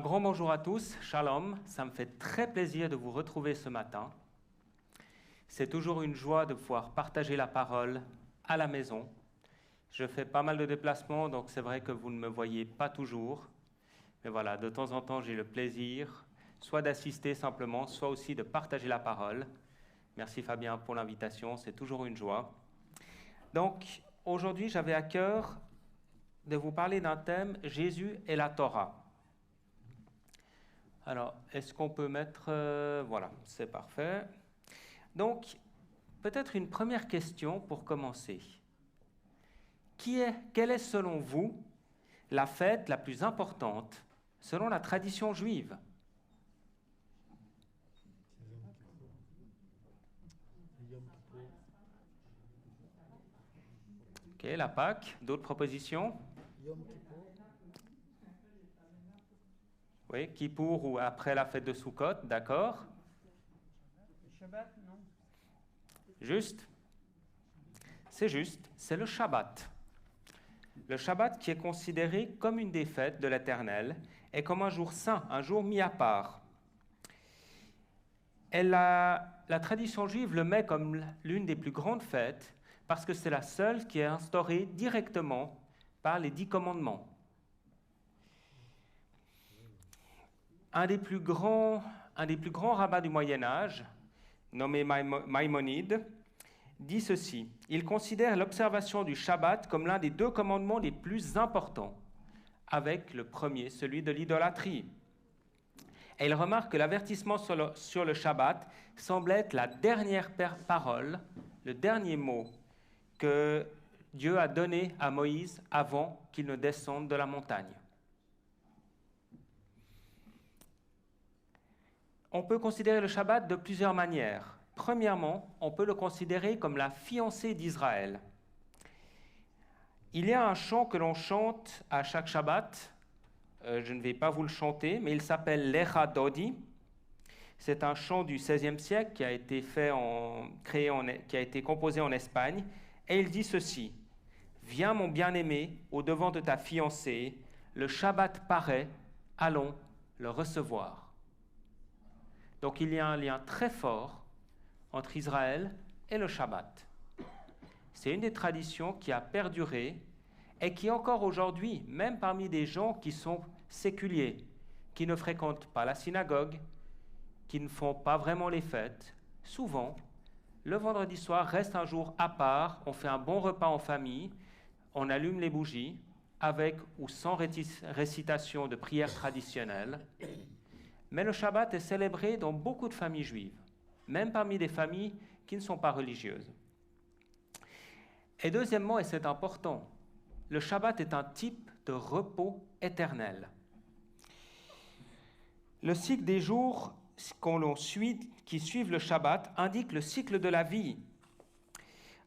grand bonjour à tous, Shalom, ça me fait très plaisir de vous retrouver ce matin. C'est toujours une joie de pouvoir partager la parole à la maison. Je fais pas mal de déplacements, donc c'est vrai que vous ne me voyez pas toujours. Mais voilà, de temps en temps, j'ai le plaisir soit d'assister simplement, soit aussi de partager la parole. Merci Fabien pour l'invitation, c'est toujours une joie. Donc, aujourd'hui, j'avais à cœur de vous parler d'un thème, Jésus et la Torah. Alors, est-ce qu'on peut mettre... voilà, c'est parfait. Donc, peut-être une première question pour commencer. Quelle est selon vous la fête la plus importante selon la tradition juive? Ok, la Pâque. D'autres propositions? Oui, Kippour ou après la fête de Sukkot, d'accord. Le Shabbat, non? Juste. C'est juste, c'est le Shabbat. Le Shabbat qui est considéré comme une des fêtes de l'Éternel et comme un jour saint, un jour mis à part. Et la tradition juive le met comme l'une des plus grandes fêtes parce que c'est la seule qui est instaurée directement par les 10 commandements. Un des plus grands rabbins du Moyen-Âge, nommé Maïmonide, dit ceci. Il considère l'observation du Shabbat comme l'un des 2 commandements les plus importants, avec le premier, celui de l'idolâtrie. Et il remarque que l'avertissement sur le Shabbat semble être la dernière parole, le dernier mot que Dieu a donné à Moïse avant qu'il ne descende de la montagne. On peut considérer le Shabbat de plusieurs manières. Premièrement, on peut le considérer comme la fiancée d'Israël. Il y a un chant que l'on chante à chaque Shabbat. Je ne vais pas vous le chanter, mais il s'appelle Lecha Dodi. C'est un chant du XVIe siècle qui a été qui a été composé en Espagne. Et il dit ceci. « Viens mon bien-aimé, au devant de ta fiancée, le Shabbat paraît, allons le recevoir. » Donc il y a un lien très fort entre Israël et le Shabbat. C'est une des traditions qui a perduré et qui encore aujourd'hui, même parmi des gens qui sont séculiers, qui ne fréquentent pas la synagogue, qui ne font pas vraiment les fêtes, souvent, le vendredi soir reste un jour à part, on fait un bon repas en famille, on allume les bougies, avec ou sans récitation de prières traditionnelles. Mais le Shabbat est célébré dans beaucoup de familles juives, même parmi des familles qui ne sont pas religieuses. Et deuxièmement, et c'est important, le Shabbat est un type de repos éternel. Le cycle des jours qui suivent le Shabbat indique le cycle de la vie.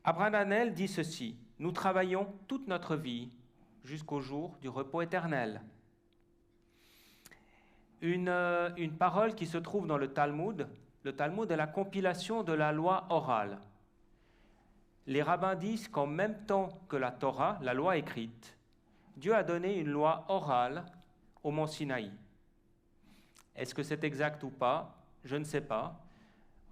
Abravanel dit ceci, « Nous travaillons toute notre vie jusqu'au jour du repos éternel. » Une parole qui se trouve dans le Talmud. Le Talmud est la compilation de la loi orale. Les rabbins disent qu'en même temps que la Torah, la loi écrite, Dieu a donné une loi orale au mont Sinaï. Est-ce que c'est exact ou pas? Je ne sais pas.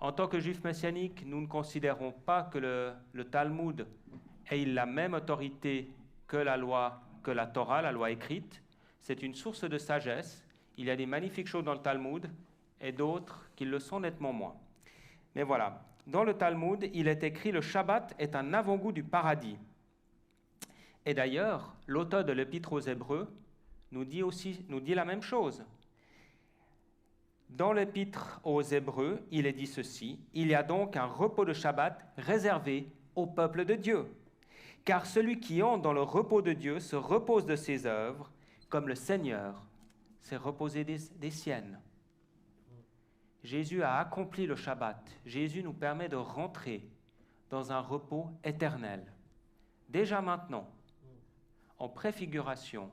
En tant que juifs messianiques, nous ne considérons pas que le Talmud ait la même autorité que la Torah, la loi écrite. C'est une source de sagesse. Il y a des magnifiques choses dans le Talmud et d'autres qui le sont nettement moins. Mais voilà, dans le Talmud, il est écrit « Le Shabbat est un avant-goût du paradis ». Et d'ailleurs, l'auteur de l'Épître aux Hébreux nous dit la même chose. Dans l'Épître aux Hébreux, il est dit ceci, « Il y a donc un repos de Shabbat réservé au peuple de Dieu. Car celui qui entre dans le repos de Dieu se repose de ses œuvres, comme le Seigneur s'est reposé des siennes. » Jésus a accompli le Shabbat. Jésus nous permet de rentrer dans un repos éternel. Déjà maintenant, en préfiguration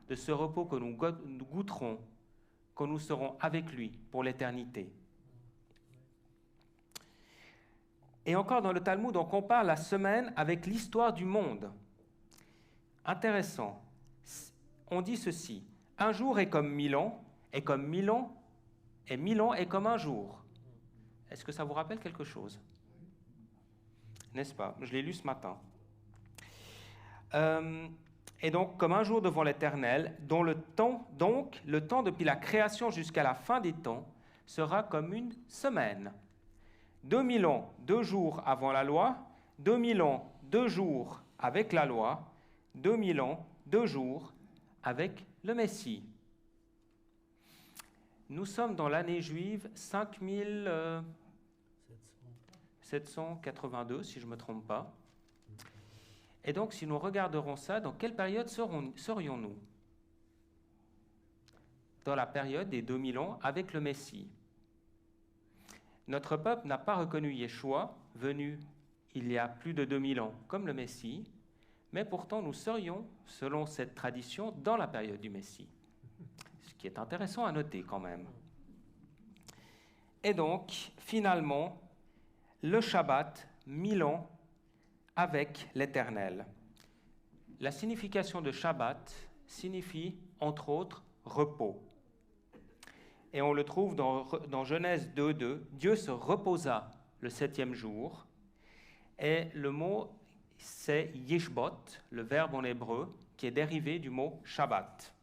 de ce repos que nous goûterons, que nous serons avec lui pour l'éternité. Et encore dans le Talmud, on compare la semaine avec l'histoire du monde. Intéressant. On dit ceci, « Un jour est comme 1000 ans, est comme 1000 ans, et 1000 ans est comme un jour. Est-ce que ça vous rappelle quelque chose? N'est-ce pas? Je l'ai lu ce matin. Et donc, comme un jour devant l'Éternel, dont le temps depuis la création jusqu'à la fin des temps, sera comme une semaine. 2000 ans, 2 jours avant la loi, 2000 ans, 2 jours avec la loi, 2000 ans, 2 jours avec le Messie. Nous sommes dans l'année juive 5782, si je ne me trompe pas. Et donc, si nous regarderons ça, dans quelle période serions-nous? Dans la période des 2000 ans avec le Messie. Notre peuple n'a pas reconnu Yeshua, venu il y a plus de 2000 ans, comme le Messie, mais pourtant nous serions, selon cette tradition, dans la période du Messie. Ce qui est intéressant à noter quand même. Et donc, finalement, le Shabbat, 1000 ans avec l'Éternel. La signification de Shabbat signifie, entre autres, repos. Et on le trouve dans Genèse 2:2. Dieu se reposa le 7e jour. Et le mot, c'est yishbot, le verbe en hébreu, qui est dérivé du mot Shabbat.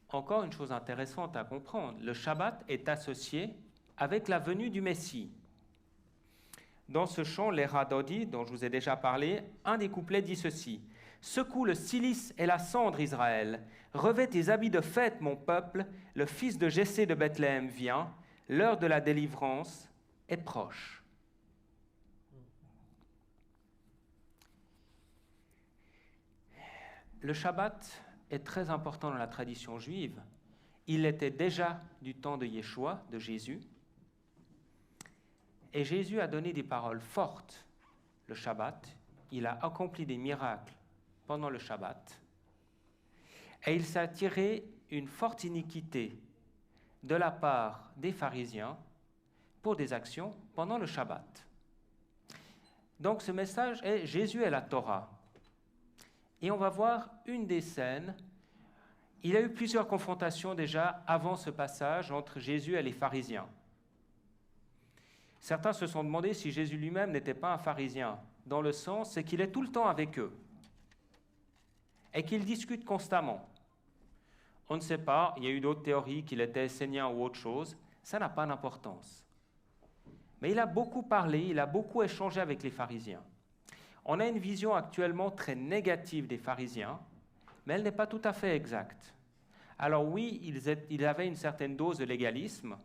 Encore une chose intéressante à comprendre, le Shabbat est associé avec la venue du Messie. Dans ce chant, l'Era Dodi, dont je vous ai déjà parlé, un des couplets dit ceci: « Secoue le cilice et la cendre, Israël. Revêt tes habits de fête, mon peuple. Le fils de Jessé de Bethléem vient. L'heure de la délivrance est proche. » Le Shabbat est très important dans la tradition juive. Il était déjà du temps de Yeshua, de Jésus. Et Jésus a donné des paroles fortes le Shabbat. Il a accompli des miracles pendant le Shabbat. Et il s'est tiré une forte iniquité de la part des pharisiens pour des actions pendant le Shabbat. Donc ce message est Jésus et la Torah. Et on va voir une des scènes. Il y a eu plusieurs confrontations déjà avant ce passage entre Jésus et les pharisiens. Certains se sont demandé si Jésus lui-même n'était pas un pharisien, dans le sens c'est qu'il est tout le temps avec eux et qu'il discute constamment. On ne sait pas, il y a eu d'autres théories qu'il était essénien ou autre chose, ça n'a pas d'importance. Mais il a beaucoup parlé, il a beaucoup échangé avec les pharisiens. On a une vision actuellement très négative des pharisiens, mais elle n'est pas tout à fait exacte. Alors oui, ils avaient une certaine dose de légalisme,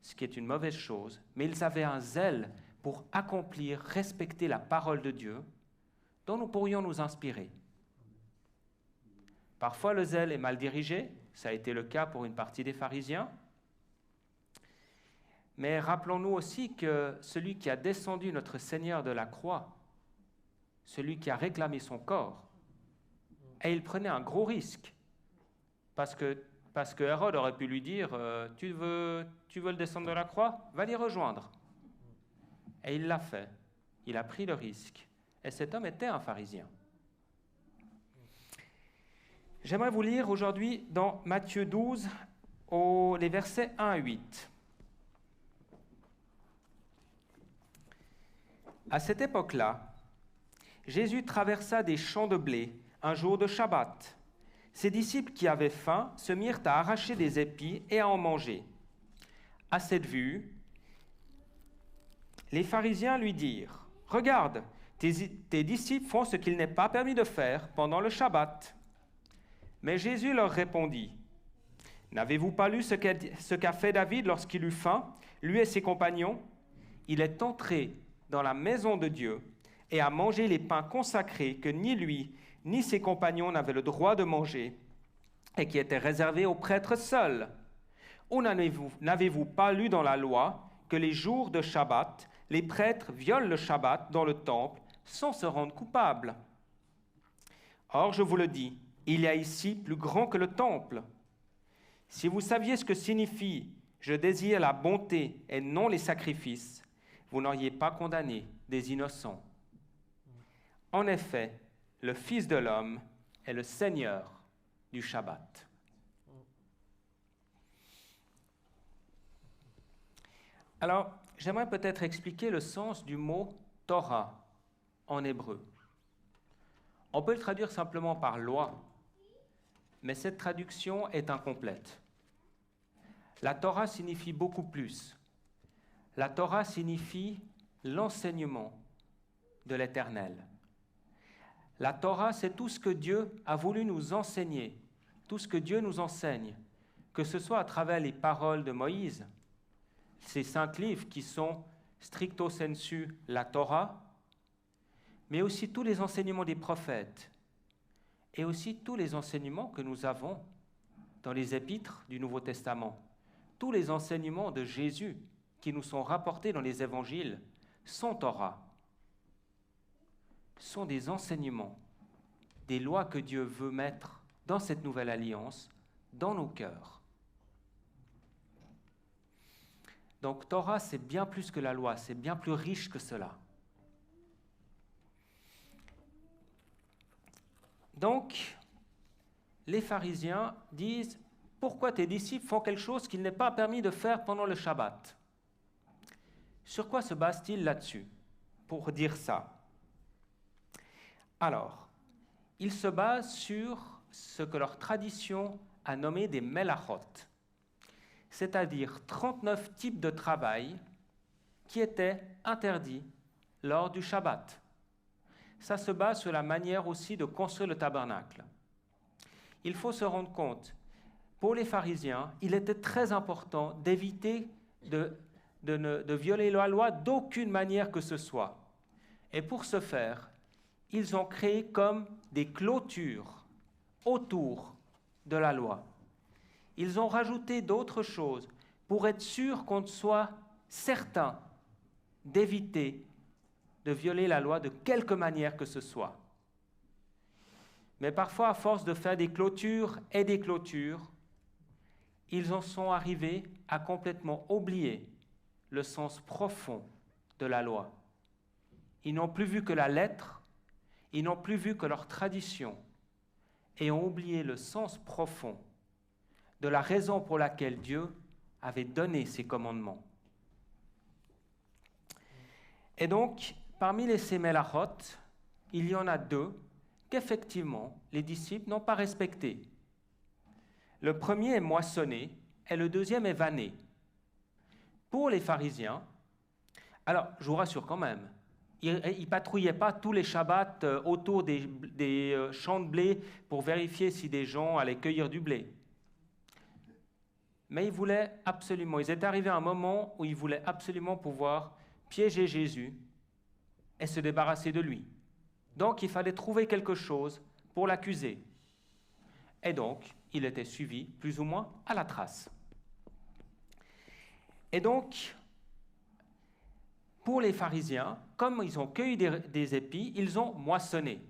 ce qui est une mauvaise chose, mais ils avaient un zèle pour accomplir, respecter la parole de Dieu, dont nous pourrions nous inspirer. Parfois, le zèle est mal dirigé, ça a été le cas pour une partie des pharisiens, mais rappelons-nous aussi que celui qui a descendu notre Seigneur de la croix, celui qui a réclamé son corps, et il prenait un gros risque, parce que Hérode aurait pu lui dire tu veux le descendre de la croix, va l'y rejoindre. Et il l'a fait. Il a pris le risque. Et cet homme était un pharisien. J'aimerais vous lire aujourd'hui dans Matthieu 12, les versets 1 à 8. À cette époque-là, Jésus traversa des champs de blé un jour de Shabbat. Ses disciples qui avaient faim se mirent à arracher des épis et à en manger. À cette vue, les pharisiens lui dirent : « Regarde, tes disciples font ce qu'il n'est pas permis de faire pendant le Shabbat. » Mais Jésus leur répondit : « N'avez-vous pas lu ce qu'a fait David lorsqu'il eut faim, lui et ses compagnons ? Il est entré dans la maison de Dieu et a mangé les pains consacrés que ni lui ni ses compagnons n'avaient le droit de manger, et qui étaient réservés aux prêtres seuls. Ou n'avez-vous pas lu dans la loi que les jours de Shabbat, les prêtres violent le Shabbat dans le temple sans se rendre coupables ? Or, je vous le dis, il y a ici plus grand que le temple. Si vous saviez ce que signifie « je désire la bonté et non les sacrifices », vous n'auriez pas condamné des innocents. En effet, le Fils de l'homme est le Seigneur du Shabbat. Alors, j'aimerais peut-être expliquer le sens du mot Torah en hébreu. On peut le traduire simplement par loi, mais cette traduction est incomplète. La Torah signifie beaucoup plus. La Torah signifie l'enseignement de l'Éternel. La Torah, c'est tout ce que Dieu a voulu nous enseigner, tout ce que Dieu nous enseigne, que ce soit à travers les paroles de Moïse, ces 5 livres qui sont stricto sensu la Torah, mais aussi tous les enseignements des prophètes et aussi tous les enseignements que nous avons dans les épîtres du Nouveau Testament. Tous les enseignements de Jésus qui nous sont rapportés dans les évangiles sont Torah, sont des enseignements, des lois que Dieu veut mettre dans cette nouvelle alliance, dans nos cœurs. Donc Torah, c'est bien plus que la loi, c'est bien plus riche que cela. Donc, les pharisiens disent « Pourquoi tes disciples font quelque chose qu'il n'est pas permis de faire pendant le Shabbat ?» Sur quoi se base-t-il là-dessus pour dire ça? Alors, ils se basent sur ce que leur tradition a nommé des melachot, c'est-à-dire 39 types de travail qui étaient interdits lors du Shabbat. Ça se base sur la manière aussi de construire le tabernacle. Il faut se rendre compte, pour les pharisiens, il était très important d'éviter de violer la loi d'aucune manière que ce soit. Et pour ce faire, ils ont créé comme des clôtures autour de la loi. Ils ont rajouté d'autres choses pour être sûr qu'on soit certain d'éviter de violer la loi de quelque manière que ce soit. Mais parfois, à force de faire des clôtures et des clôtures, ils en sont arrivés à complètement oublier le sens profond de la loi. Ils n'ont plus vu que la lettre, ils n'ont plus vu que leur tradition, et ont oublié le sens profond de la raison pour laquelle Dieu avait donné ces commandements. Et donc, parmi les sémélachot, il y en a 2 qu'effectivement, les disciples n'ont pas respectés. Le premier est moissonner et le deuxième est vanner. Pour les pharisiens, alors je vous rassure quand même, ils ne patrouillaient pas tous les Shabbats autour des champs de blé pour vérifier si des gens allaient cueillir du blé. Mais ils étaient arrivés à un moment où ils voulaient absolument pouvoir piéger Jésus et se débarrasser de lui. Donc, il fallait trouver quelque chose pour l'accuser. Et donc, il était suivi, plus ou moins, à la trace. Et donc, pour les pharisiens, comme ils ont cueilli des épis, ils ont moissonné.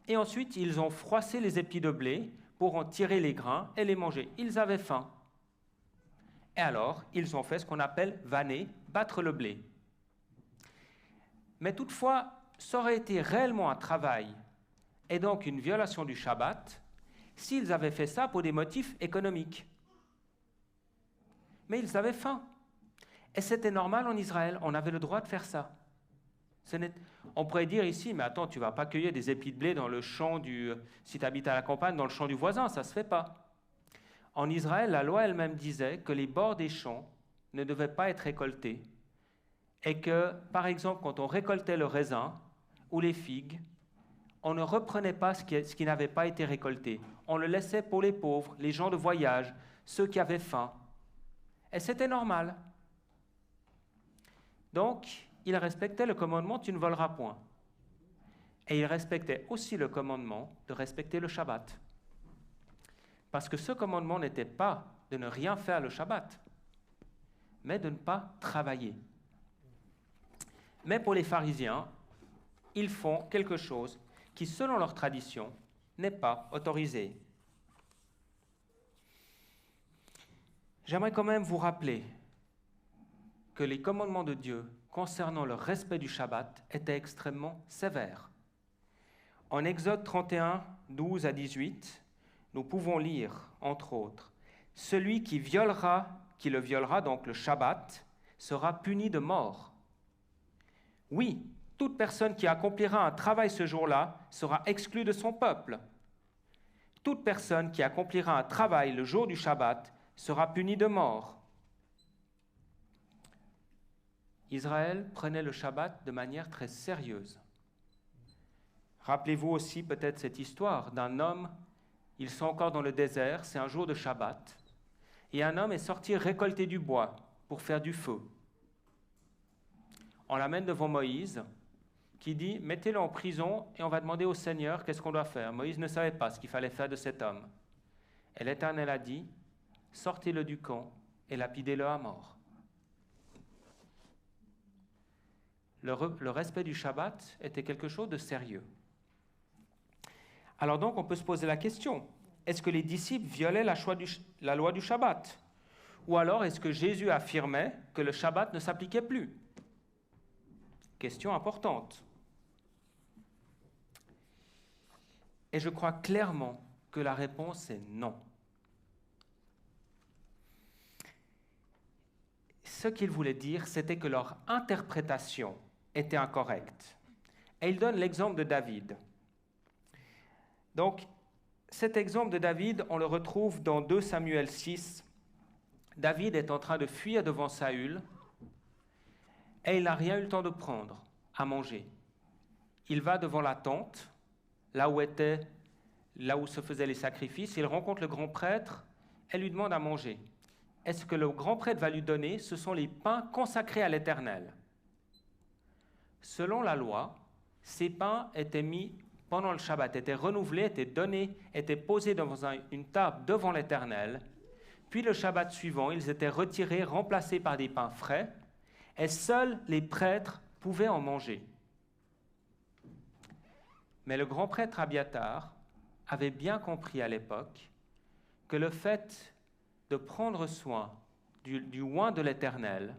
Et ensuite, ils ont froissé les épis de blé pour en tirer les grains et les manger. Ils avaient faim. Et alors, ils ont fait ce qu'on appelle vanner, battre le blé. Mais toutefois, ça aurait été réellement un travail et donc une violation du Shabbat s'ils avaient fait ça pour des motifs économiques. Mais ils avaient faim. Et c'était normal en Israël, on avait le droit de faire ça. On pourrait dire ici, mais attends, tu ne vas pas cueillir des épis de blé dans le champ si tu habites à la campagne, dans le champ du voisin, ça ne se fait pas. En Israël, la loi elle-même disait que les bords des champs ne devaient pas être récoltés et que, par exemple, quand on récoltait le raisin ou les figues, on ne reprenait pas ce qui n'avait pas été récolté. On le laissait pour les pauvres, les gens de voyage, ceux qui avaient faim. Et c'était normal. Donc, ils respectaient le commandement « tu ne voleras point ». Et ils respectaient aussi le commandement de respecter le Shabbat. Parce que ce commandement n'était pas de ne rien faire le Shabbat, mais de ne pas travailler. Mais pour les pharisiens, ils font quelque chose qui, selon leur tradition, n'est pas autorisé. J'aimerais quand même vous rappeler que les commandements de Dieu concernant le respect du Shabbat étaient extrêmement sévères. En Exode 31, 12 à 18, nous pouvons lire, entre autres, « Celui qui qui le violera, donc le Shabbat, sera puni de mort. Oui, toute personne qui accomplira un travail ce jour-là sera exclue de son peuple. Toute personne qui accomplira un travail le jour du Shabbat sera punie de mort. Israël prenait le Shabbat de manière très sérieuse. Rappelez-vous aussi peut-être cette histoire d'un homme, ils sont encore dans le désert, c'est un jour de Shabbat, et un homme est sorti récolter du bois pour faire du feu. On l'amène devant Moïse, qui dit « Mettez-le en prison et on va demander au Seigneur qu'est-ce qu'on doit faire. » Moïse ne savait pas ce qu'il fallait faire de cet homme. Et l'Éternel a dit « Sortez-le du camp et lapidez-le à mort. » Le respect du Shabbat était quelque chose de sérieux. Alors donc, on peut se poser la question, est-ce que les disciples violaient la loi du Shabbat? Ou alors, est-ce que Jésus affirmait que le Shabbat ne s'appliquait plus? Question importante. Et je crois clairement que la réponse est non. Ce qu'il voulait dire, c'était que leur interprétation était incorrecte. Et il donne l'exemple de David. Donc, cet exemple de David, on le retrouve dans 2 Samuel 6. David est en train de fuir devant Saül et il n'a rien eu le temps de prendre à manger. Il va devant la tente, là où se faisaient les sacrifices, il rencontre le grand prêtre et lui demande à manger. Et ce que le grand prêtre va lui donner, ce sont les pains consacrés à l'Éternel. Selon la loi, ces pains étaient mis pendant le Shabbat, étaient renouvelés, étaient donnés, étaient posés devant une table devant l'Éternel. Puis le Shabbat suivant, ils étaient retirés, remplacés par des pains frais, et seuls les prêtres pouvaient en manger. Mais le grand prêtre Abiatar avait bien compris à l'époque que le fait de prendre soin du oint de l'Éternel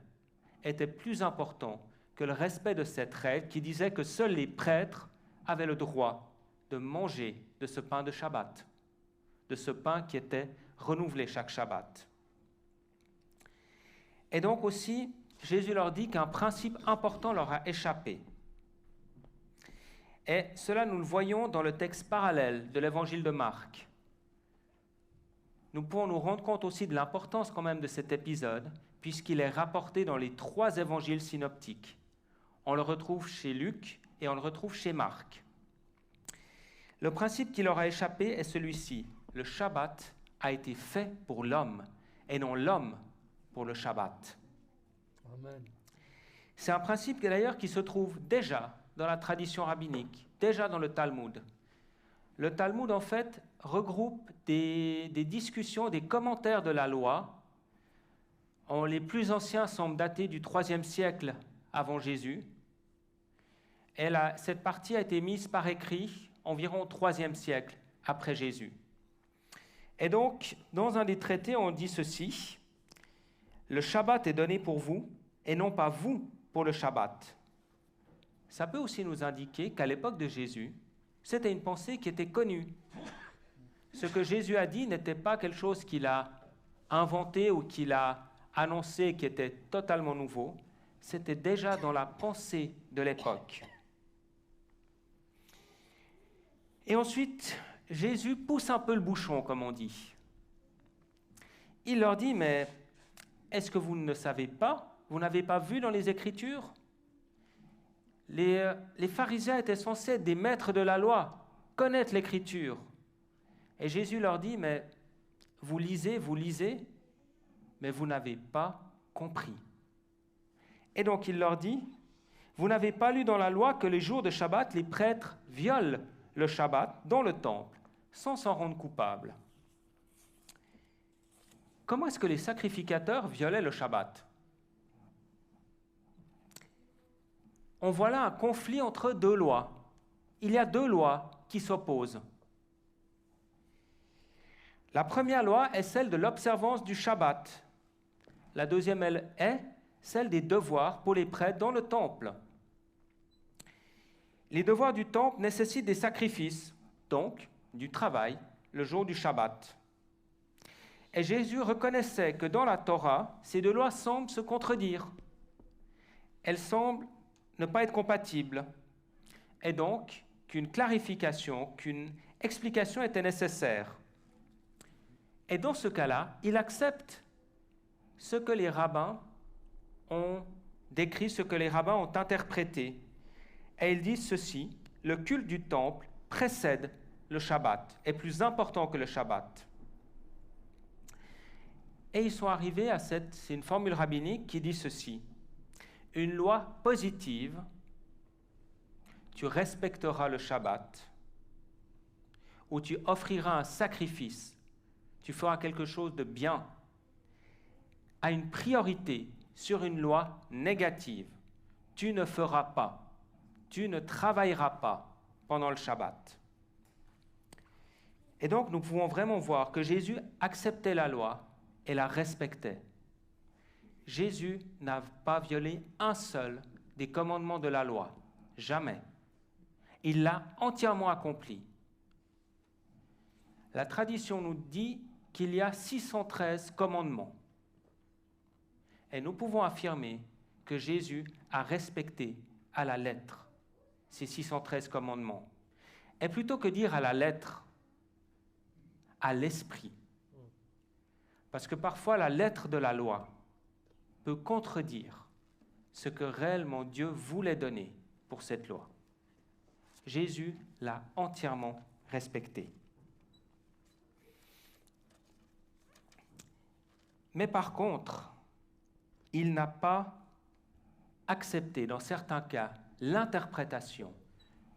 était plus important que le respect de cette règle qui disait que seuls les prêtres avaient le droit de manger de ce pain de Shabbat, de ce pain qui était renouvelé chaque Shabbat. Et donc aussi, Jésus leur dit qu'un principe important leur a échappé. Et cela, nous le voyons dans le texte parallèle de l'évangile de Marc. Nous pouvons nous rendre compte aussi de l'importance quand même de cet épisode, puisqu'il est rapporté dans les 3 évangiles synoptiques. On le retrouve chez Luc et on le retrouve chez Marc. Le principe qui leur a échappé est celui-ci. Le Shabbat a été fait pour l'homme et non l'homme pour le Shabbat. Amen. C'est un principe d'ailleurs qui se trouve déjà dans la tradition rabbinique, déjà dans le Talmud. Le Talmud, en fait, regroupe des discussions, des commentaires de la loi. Les plus anciens semblent dater du IIIe siècle avant Jésus. Et cette partie a été mise par écrit environ au IIIe siècle après Jésus. Et donc, dans un des traités, on dit ceci, « Le Shabbat est donné pour vous, et non pas vous pour le Shabbat. » Ça peut aussi nous indiquer qu'à l'époque de Jésus, c'était une pensée qui était connue. Ce que Jésus a dit n'était pas quelque chose qu'il a inventé ou qu'il a annoncé qui était totalement nouveau. C'était déjà dans la pensée de l'époque. Et ensuite, Jésus pousse un peu le bouchon, comme on dit. Il leur dit, mais est-ce que vous ne savez pas? Vous n'avez pas vu dans les Écritures? Les pharisiens étaient censés être des maîtres de la loi, connaître l'Écriture. Et Jésus leur dit, mais vous lisez, mais vous n'avez pas compris. Et donc il leur dit, vous n'avez pas lu dans la loi que les jours de Shabbat, les prêtres violent le Shabbat dans le temple, sans s'en rendre coupables. Comment est-ce que les sacrificateurs violaient le Shabbat? On voit là un conflit entre 2 lois. Il y a 2 lois qui s'opposent. La première loi est celle de l'observance du Shabbat. La deuxième, elle est celle des devoirs pour les prêtres dans le temple. Les devoirs du temple nécessitent des sacrifices, donc du travail, le jour du Shabbat. Et Jésus reconnaissait que dans la Torah, ces deux lois semblent se contredire. Elles semblent ne pas être compatibles. Et donc, qu'une clarification, qu'une explication était nécessaire. Et dans ce cas-là, il accepte ce que les rabbins ont décrit, ce que les rabbins ont interprété. Et ils disent ceci: le culte du temple précède le Shabbat, est plus important que le Shabbat. Et ils sont arrivés à c'est une formule rabbinique qui dit ceci: une loi positive, tu respecteras le Shabbat, ou tu offriras un sacrifice, tu feras quelque chose de bien, a une priorité sur une loi négative. Tu ne feras pas, tu ne travailleras pas pendant le Shabbat. Et donc nous pouvons vraiment voir que Jésus acceptait la loi et la respectait. Jésus n'a pas violé un seul des commandements de la loi, jamais. Il l'a entièrement accompli. La tradition nous dit qu'il y a 613 commandements. Et nous pouvons affirmer que Jésus a respecté à la lettre ces 613 commandements. Et plutôt que dire à la lettre, à l'esprit. Parce que parfois la lettre de la loi peut contredire ce que réellement Dieu voulait donner pour cette loi. Jésus l'a entièrement respecté. Mais par contre, il n'a pas accepté, dans certains cas, l'interprétation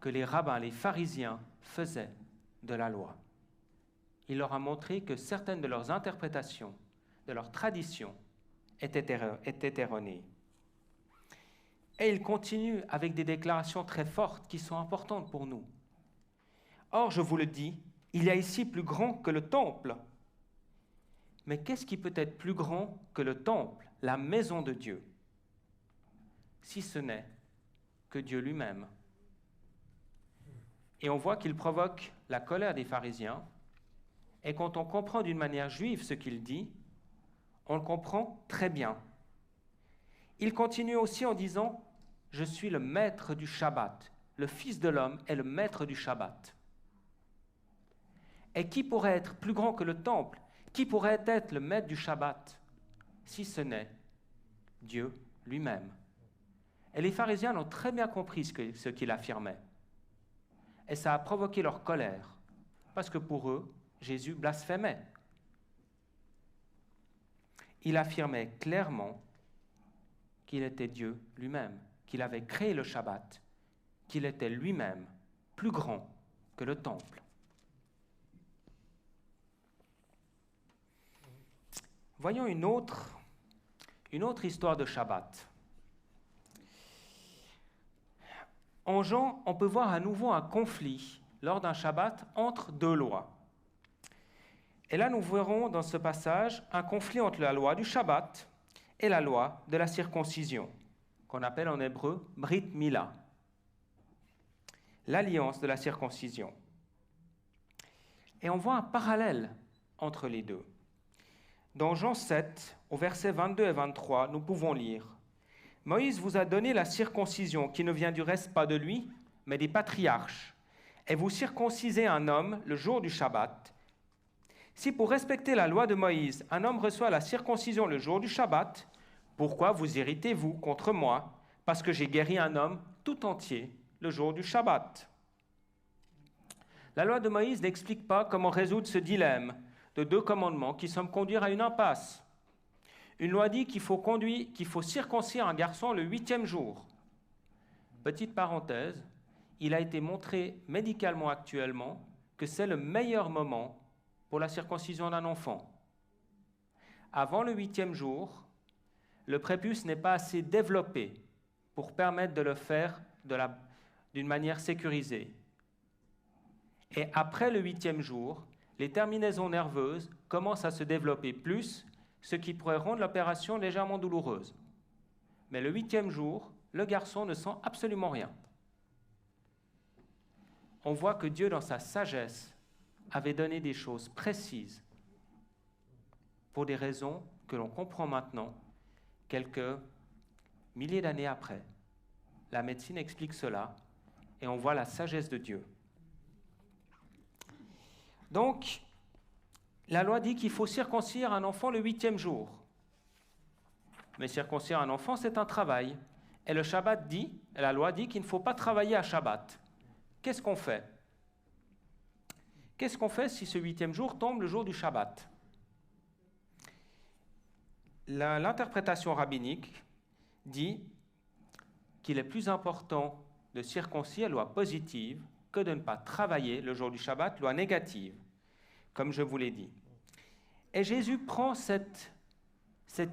que les rabbins, les pharisiens faisaient de la loi. Il leur a montré que certaines de leurs interprétations, de leurs traditions, étaient erronées. Et il continue avec des déclarations très fortes qui sont importantes pour nous. Or, je vous le dis, il y a ici plus grand que le temple. Mais qu'est-ce qui peut être plus grand que le temple, la maison de Dieu, si ce n'est que Dieu lui-même? Et on voit qu'il provoque la colère des pharisiens. Et quand on comprend d'une manière juive ce qu'il dit, on le comprend très bien. Il continue aussi en disant « Je suis le maître du Shabbat. Le Fils de l'homme est le maître du Shabbat. » Et qui pourrait être plus grand que le temple? Qui pourrait être le maître du Shabbat, si ce n'est Dieu lui-même? Et les pharisiens ont très bien compris ce qu'il affirmait. Et ça a provoqué leur colère, parce que pour eux, Jésus blasphémait. Il affirmait clairement qu'il était Dieu lui-même, qu'il avait créé le Shabbat, qu'il était lui-même plus grand que le temple. Voyons une autre histoire de Shabbat. En Jean, on peut voir à nouveau un conflit lors d'un Shabbat entre deux lois. Et là, nous verrons dans ce passage un conflit entre la loi du Shabbat et la loi de la circoncision, qu'on appelle en hébreu Brit Mila, l'alliance de la circoncision. Et on voit un parallèle entre les deux. Dans Jean 7, au verset 22 et 23, nous pouvons lire « Moïse vous a donné la circoncision, qui ne vient du reste pas de lui, mais des patriarches, et vous circoncisez un homme le jour du Shabbat. Si pour respecter la loi de Moïse, un homme reçoit la circoncision le jour du Shabbat, pourquoi vous irritez-vous contre moi, parce que j'ai guéri un homme tout entier le jour du Shabbat ?» La loi de Moïse n'explique pas comment résoudre ce dilemme de deux commandements qui semblent conduire à une impasse. Une loi dit qu'il faut circoncire un garçon le 8e jour. Petite parenthèse, il a été montré médicalement actuellement que c'est le meilleur moment pour la circoncision d'un enfant. Avant le 8e jour, le prépuce n'est pas assez développé pour permettre de le faire d'une manière sécurisée. Et après le 8e jour, les terminaisons nerveuses commencent à se développer plus, ce qui pourrait rendre l'opération légèrement douloureuse. Mais le 8e jour, le garçon ne sent absolument rien. On voit que Dieu, dans sa sagesse, avait donné des choses précises pour des raisons que l'on comprend maintenant, quelques milliers d'années après. La médecine explique cela et on voit la sagesse de Dieu. Donc, la loi dit qu'il faut circoncire un enfant le 8e jour. Mais circoncire un enfant, c'est un travail. Et le Shabbat dit, la loi dit qu'il ne faut pas travailler à Shabbat. Qu'est-ce qu'on fait? Qu'est-ce qu'on fait si ce 8e jour tombe le jour du Shabbat? L'interprétation rabbinique dit qu'il est plus important de circoncire, loi positive, que de ne pas travailler le jour du Shabbat, loi négative, comme je vous l'ai dit. Et Jésus prend cette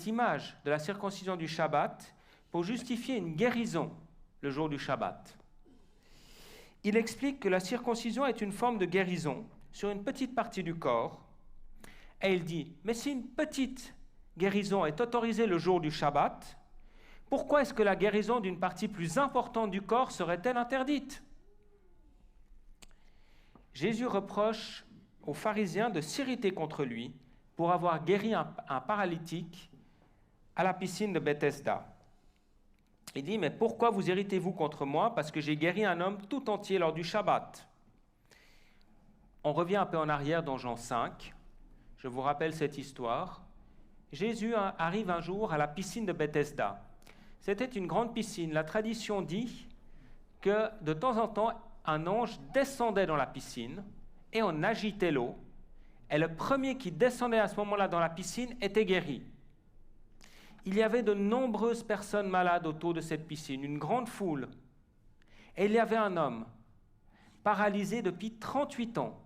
image de la circoncision du Shabbat pour justifier une guérison le jour du Shabbat. Il explique que la circoncision est une forme de guérison sur une petite partie du corps, et il dit, mais si une petite guérison est autorisée le jour du Shabbat, pourquoi est-ce que la guérison d'une partie plus importante du corps serait-elle interdite? Jésus reproche aux pharisiens de s'irriter contre lui pour avoir guéri un paralytique à la piscine de Bethesda. Il dit, mais pourquoi vous irritez-vous contre moi? Parce que j'ai guéri un homme tout entier lors du Shabbat. On revient un peu en arrière dans Jean 5. Je vous rappelle cette histoire. Jésus arrive un jour à la piscine de Bethesda. C'était une grande piscine. La tradition dit que de temps en temps, un ange descendait dans la piscine et on agitait l'eau. Et le premier qui descendait à ce moment-là dans la piscine était guéri. Il y avait de nombreuses personnes malades autour de cette piscine, une grande foule. Et il y avait un homme paralysé depuis 38 ans.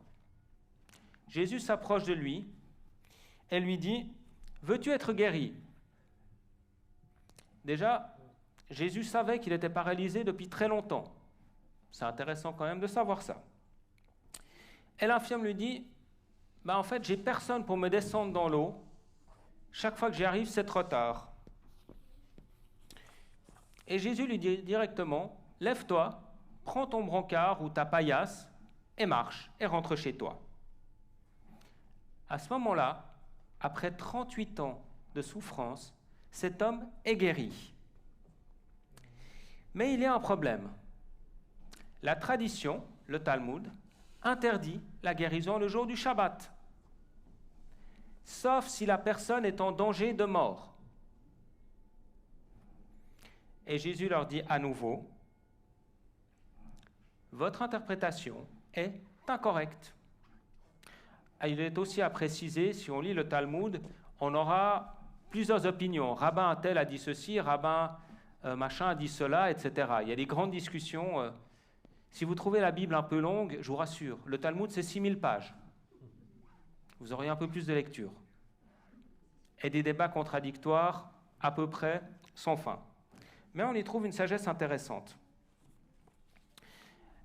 Jésus s'approche de lui et lui dit, « Veux-tu être guéri ?» Déjà, Jésus savait qu'il était paralysé depuis très longtemps. C'est intéressant quand même de savoir ça. Et l'infirme lui dit, « En fait, j'ai personne pour me descendre dans l'eau. Chaque fois que j'y arrive, c'est trop tard. » Et Jésus lui dit directement, « Lève-toi, prends ton brancard ou ta paillasse et marche et rentre chez toi. » À ce moment-là, après 38 ans de souffrance, cet homme est guéri. Mais il y a un problème. La tradition, le Talmud, interdit la guérison le jour du Shabbat, sauf si la personne est en danger de mort. Et Jésus leur dit à nouveau, votre interprétation est incorrecte. Il est aussi à préciser, si on lit le Talmud, on aura plusieurs opinions. Rabbin tel a dit ceci, rabbin machin a dit cela, etc. Il y a des grandes discussions. Si vous trouvez la Bible un peu longue, je vous rassure, le Talmud c'est 6000 pages. Vous auriez un peu plus de lecture. Et des débats contradictoires à peu près sans fin. Mais on y trouve une sagesse intéressante.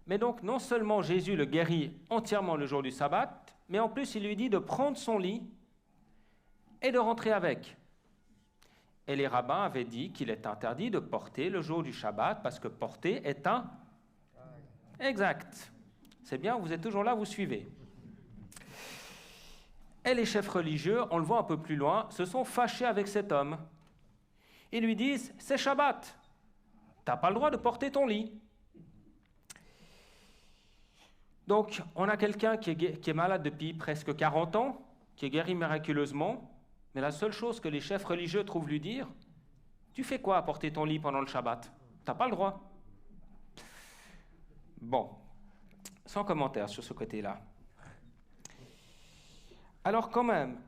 Mais donc, non seulement Jésus le guérit entièrement le jour du sabbat, mais en plus, il lui dit de prendre son lit et de rentrer avec. Et les rabbins avaient dit qu'il est interdit de porter le jour du Shabbat parce que porter est un... Exact. C'est bien, vous êtes toujours là, vous suivez. Et les chefs religieux, on le voit un peu plus loin, se sont fâchés avec cet homme. Ils lui disent, c'est Shabbat, t'as pas le droit de porter ton lit. Donc, on a quelqu'un qui est malade depuis presque 40 ans, qui est guéri miraculeusement, mais la seule chose que les chefs religieux trouvent lui dire, tu fais quoi à porter ton lit pendant le Shabbat? T'as pas le droit. Bon, sans commentaire sur ce côté-là. Alors quand même,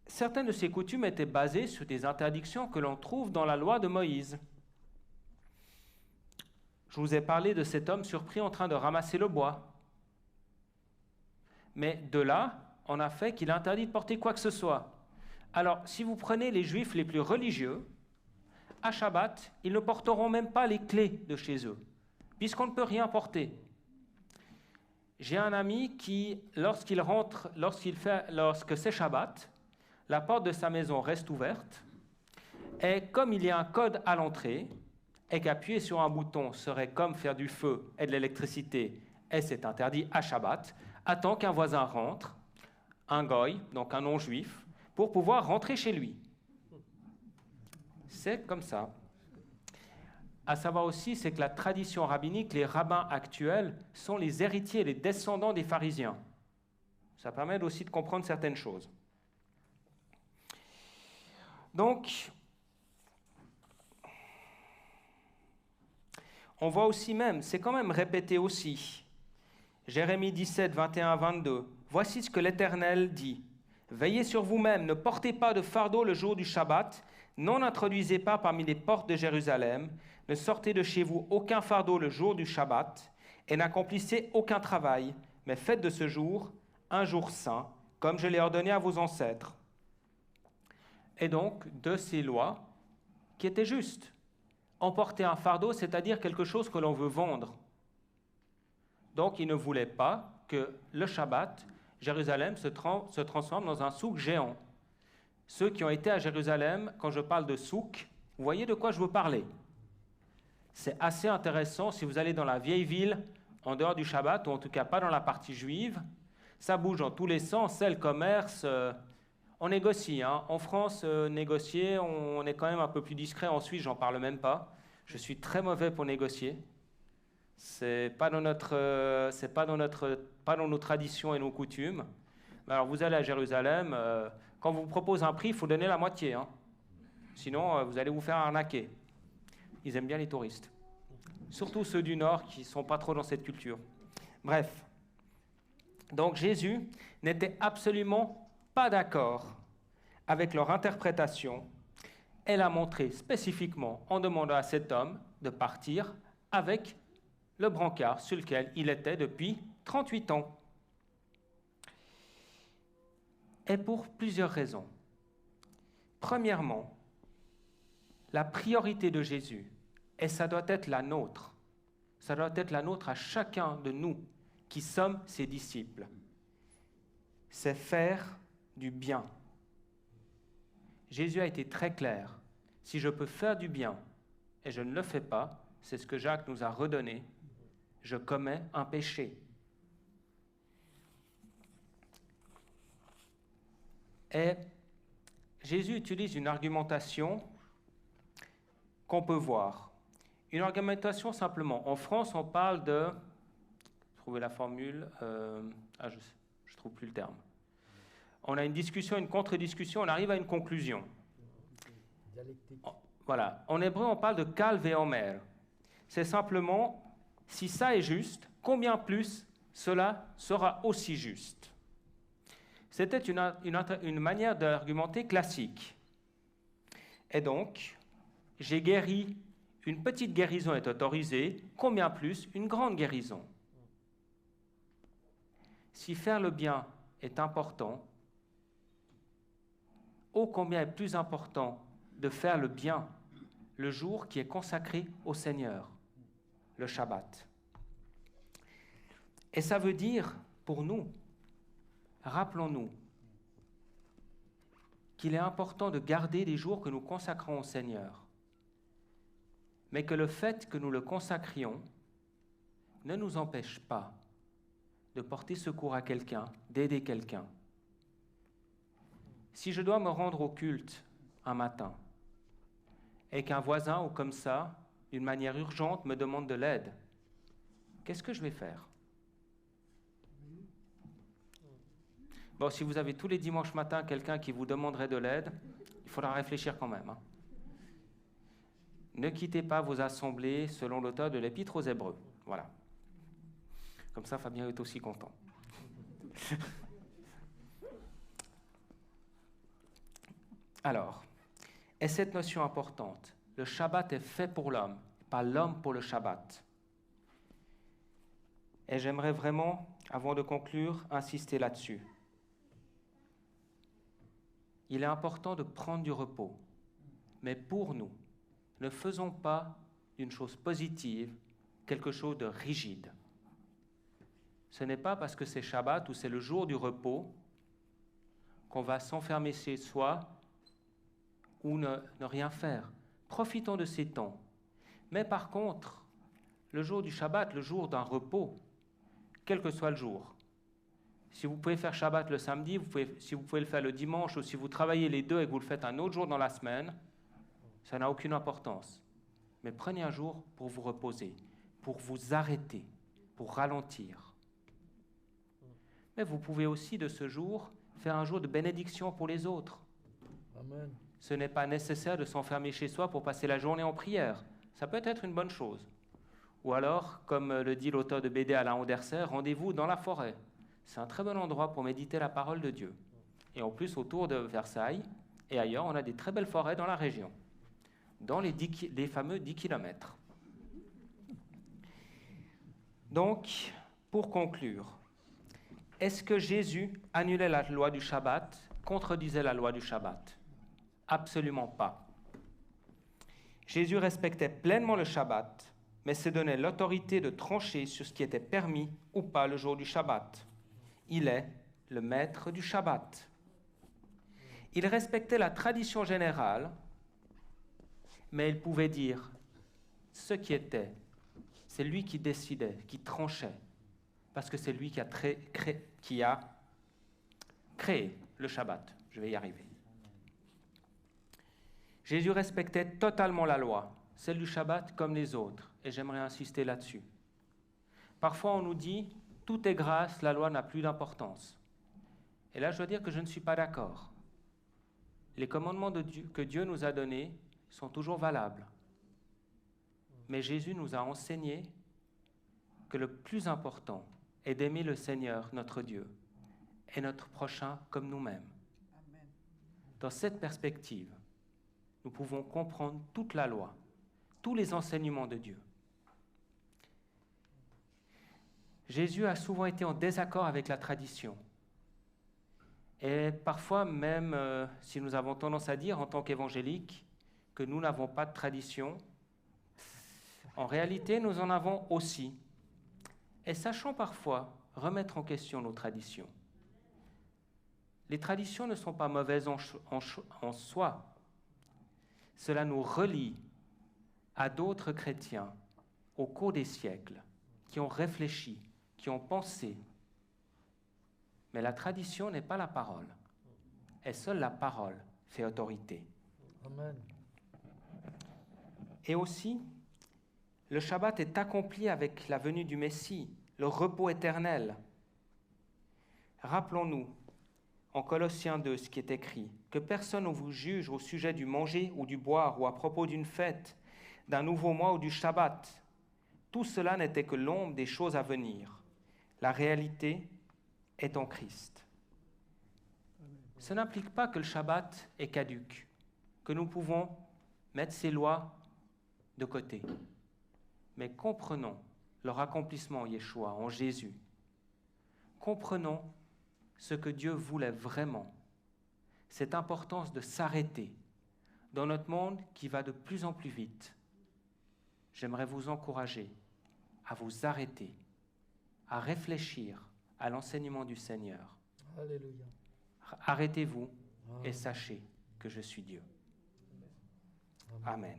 certaines de ces coutumes étaient basées sur des interdictions que l'on trouve dans la loi de Moïse. Je vous ai parlé de cet homme surpris en train de ramasser le bois. Mais de là, on a fait qu'il est interdit de porter quoi que ce soit. Alors, si vous prenez les Juifs les plus religieux, à Shabbat, ils ne porteront même pas les clés de chez eux, puisqu'on ne peut rien porter. J'ai un ami qui, lorsque c'est Shabbat, la porte de sa maison reste ouverte, et comme il y a un code à l'entrée, et qu'appuyer sur un bouton serait comme faire du feu et de l'électricité, et c'est interdit à Shabbat, attend qu'un voisin rentre, un goy, donc un non-juif, pour pouvoir rentrer chez lui. C'est comme ça. À savoir aussi, c'est que la tradition rabbinique, les rabbins actuels sont les héritiers, les descendants des pharisiens. Ça permet aussi de comprendre certaines choses. Donc, on voit aussi même, c'est quand même répété aussi, Jérémie 17, 21, 22. Voici ce que l'Éternel dit. Veillez sur vous-même, ne portez pas de fardeau le jour du Shabbat, n'en introduisez pas parmi les portes de Jérusalem, ne sortez de chez vous aucun fardeau le jour du Shabbat, et n'accomplissez aucun travail, mais faites de ce jour un jour saint, comme je l'ai ordonné à vos ancêtres. Et donc, de ces lois qui étaient justes. Emporter un fardeau, c'est-à-dire quelque chose que l'on veut vendre. Donc, il ne voulait pas que le Shabbat, Jérusalem, se transforme dans un souk géant. Ceux qui ont été à Jérusalem, quand je parle de souk, vous voyez de quoi je veux parler. C'est assez intéressant si vous allez dans la vieille ville, en dehors du Shabbat, ou en tout cas pas dans la partie juive. Ça bouge dans tous les sens, c'est le commerce. On négocie. Hein. En France, négocier, on est quand même un peu plus discret. En Suisse, j'en parle même pas. Je suis très mauvais pour négocier. C'est pas dans nos traditions et nos coutumes. Alors vous allez à Jérusalem, quand on vous propose un prix, il faut donner la moitié. Hein. Sinon, vous allez vous faire arnaquer. Ils aiment bien les touristes. Surtout ceux du Nord qui ne sont pas trop dans cette culture. Bref. Donc Jésus n'était absolument pas d'accord avec leur interprétation. Elle a montré spécifiquement, en demandant à cet homme de partir avec le brancard sur lequel il était depuis 38 ans. Et pour plusieurs raisons. Premièrement, la priorité de Jésus, et ça doit être la nôtre, ça doit être la nôtre à chacun de nous qui sommes ses disciples, c'est faire du bien. Jésus a été très clair. Si je peux faire du bien et je ne le fais pas, c'est ce que Jacques nous a redonné, je commets un péché. Et Jésus utilise une argumentation qu'on peut voir. Une argumentation simplement. En France, on parle de... Trouvez la formule. Je ne trouve plus le terme. On a une discussion, une contre-discussion, on arrive à une conclusion. Voilà. En hébreu, on parle de kal ve'omer. C'est simplement, si ça est juste, combien plus cela sera aussi juste. C'était une manière d'argumenter classique. Et donc, j'ai guéri, une petite guérison est autorisée, combien plus une grande guérison. Si faire le bien est important, ô combien est plus important de faire le bien le jour qui est consacré au Seigneur, le Shabbat. Et ça veut dire, pour nous, rappelons-nous qu'il est important de garder les jours que nous consacrons au Seigneur, mais que le fait que nous le consacrions ne nous empêche pas de porter secours à quelqu'un, d'aider quelqu'un. Si je dois me rendre au culte un matin et qu'un voisin ou comme ça, d'une manière urgente, me demande de l'aide, qu'est-ce que je vais faire? Bon, si vous avez tous les dimanches matins quelqu'un qui vous demanderait de l'aide, il faudra réfléchir quand même. Hein. Ne quittez pas vos assemblées selon l'auteur de l'Épître aux Hébreux. Voilà. Comme ça, Fabien est aussi content. Alors, est cette notion importante? Le Shabbat est fait pour l'homme, pas l'homme pour le Shabbat. Et j'aimerais vraiment, avant de conclure, insister là-dessus. Il est important de prendre du repos, mais pour nous, ne faisons pas d'une chose positive quelque chose de rigide. Ce n'est pas parce que c'est Shabbat ou c'est le jour du repos qu'on va s'enfermer chez soi ou ne rien faire. Profitons de ces temps. Mais par contre, le jour du Shabbat, le jour d'un repos, quel que soit le jour, Si vous pouvez faire Shabbat le samedi, si vous pouvez le faire le dimanche, ou si vous travaillez les deux et que vous le faites un autre jour dans la semaine, ça n'a aucune importance. Mais prenez un jour pour vous reposer, pour vous arrêter, pour ralentir. Mais vous pouvez aussi de ce jour faire un jour de bénédiction pour les autres. Amen. Ce n'est pas nécessaire de s'enfermer chez soi pour passer la journée en prière. Ça peut être une bonne chose. Ou alors, comme le dit l'auteur de BD Alain Anderser, rendez-vous dans la forêt. C'est un très bon endroit pour méditer la parole de Dieu. Et en plus, autour de Versailles et ailleurs, on a des très belles forêts dans la région, dans les fameux 10 kilomètres. Donc, pour conclure, est-ce que Jésus annulait la loi du Shabbat, contredisait la loi du Shabbat? Absolument pas. Jésus respectait pleinement le Shabbat, mais se donnait l'autorité de trancher sur ce qui était permis ou pas le jour du Shabbat. Il est le maître du Shabbat. Il respectait la tradition générale, mais il pouvait dire ce qui était. C'est lui qui décidait, qui tranchait, parce que c'est lui qui a créé le Shabbat. Je vais y arriver. Jésus respectait totalement la loi, celle du Shabbat comme les autres, et j'aimerais insister là-dessus. Parfois, on nous dit « tout est grâce, la loi n'a plus d'importance ». Et là, je dois dire que je ne suis pas d'accord. Les commandements que Dieu nous a donnés sont toujours valables. Mais Jésus nous a enseigné que le plus important est d'aimer le Seigneur, notre Dieu, et notre prochain comme nous-mêmes. Dans cette perspective, nous pouvons comprendre toute la loi, tous les enseignements de Dieu. Jésus a souvent été en désaccord avec la tradition. Et parfois, même si nous avons tendance à dire en tant qu'évangéliques que nous n'avons pas de tradition, en réalité, nous en avons aussi. Et sachons parfois remettre en question nos traditions. Les traditions ne sont pas mauvaises en soi. Cela nous relie à d'autres chrétiens au cours des siècles qui ont réfléchi, qui ont pensé. Mais la tradition n'est pas la parole. Et seule la parole fait autorité. Amen. Et aussi, le Shabbat est accompli avec la venue du Messie, le repos éternel. Rappelons-nous, en Colossiens 2, ce qui est écrit, que personne ne vous juge au sujet du manger ou du boire ou à propos d'une fête, d'un nouveau mois ou du Shabbat. Tout cela n'était que l'ombre des choses à venir. La réalité est en Christ. Ça n'implique pas que le Shabbat est caduc, que nous pouvons mettre ces lois de côté. Mais comprenons leur accomplissement en Yeshua, en Jésus. Comprenons ce que Dieu voulait vraiment, cette importance de s'arrêter dans notre monde qui va de plus en plus vite. J'aimerais vous encourager à vous arrêter, à réfléchir à l'enseignement du Seigneur. Alléluia. Arrêtez-vous Amen. et sachez que je suis Dieu. Amen.